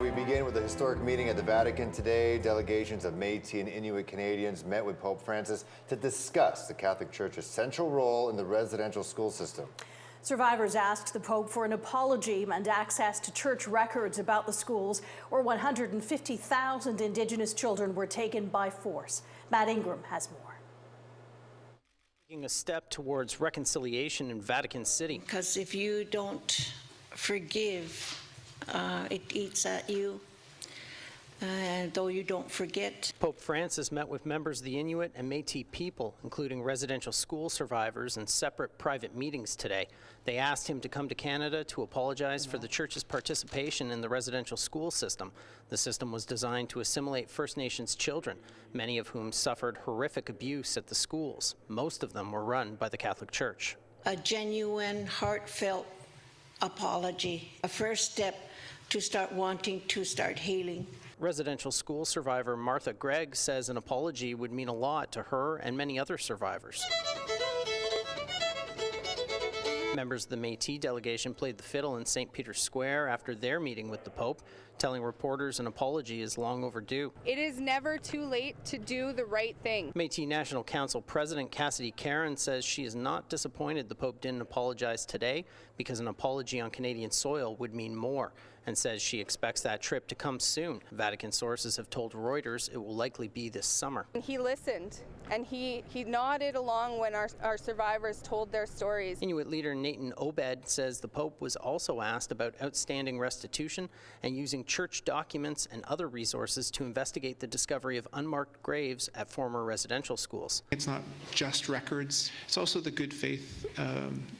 We begin with a historic meeting at the Vatican today. Delegations of Metis and Inuit Canadians met with Pope Francis to discuss the Catholic Church's central role in the residential school system. Survivors asked the Pope for an apology and access to church records about the schools where 150,000 Indigenous children were taken by force. Matt Ingram has more. Taking a step towards reconciliation in Vatican City. Because if you don't forgive, it eats at you, though you don't forget. Pope Francis met with members of the Inuit and Metis people, including residential school survivors, in separate private meetings today. They asked him to come to Canada to apologize for the Church's participation in the residential school system. The system was designed to assimilate First Nations children, many of whom suffered horrific abuse at the schools. Most of them were run by the Catholic Church. A genuine, heartfelt apology, a first step to start wanting to start healing. Residential school survivor Martha Grieg says an apology would mean a lot to her and many other survivors. Members of the Metis delegation played the fiddle in St. Peter's Square after their meeting with the Pope, telling reporters an apology is long overdue. It is never too late to do the right thing. Métis National Council President Cassidy Caron says she is not disappointed the Pope didn't apologize today because an apology on Canadian soil would mean more, and says she expects that trip to come soon. Vatican sources have told Reuters it will likely be this summer. He listened and he nodded along when our survivors told their stories. Inuit leader Nathan Obed says the Pope was also asked about outstanding restitution and using church documents and other resources to investigate the discovery of unmarked graves at former residential schools. It's not just records, it's also the good faith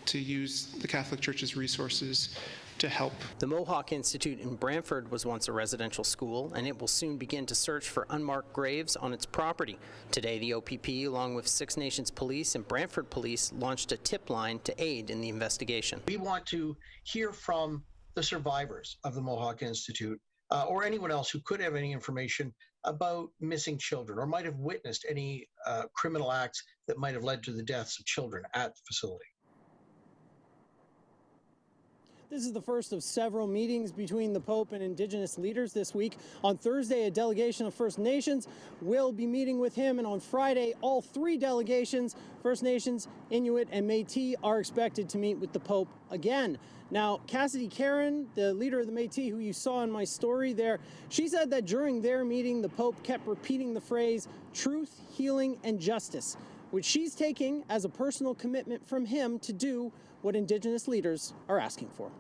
to use the Catholic Church's resources to help. The Mohawk Institute in Brantford was once a residential school, and it will soon begin to search for unmarked graves on its property. Today, the OPP, along with Six Nations Police and Brantford Police, launched a tip line to aid in the investigation. We want to hear from the survivors of the Mohawk Institute or anyone else who could have any information about missing children or might have witnessed any criminal acts that might have led to the deaths of children at the facility. This is the first of several meetings between the Pope and Indigenous leaders this week. On Thursday, a delegation of First Nations will be meeting with him, and on Friday, all three delegations, First Nations, Inuit, and Métis, are expected to meet with the Pope again. Now, Cassidy Caron, the leader of the Métis, who you saw in my story there, she said that during their meeting, the Pope kept repeating the phrase, truth, healing, and justice, which she's taking as a personal commitment from him to do what Indigenous leaders are asking for.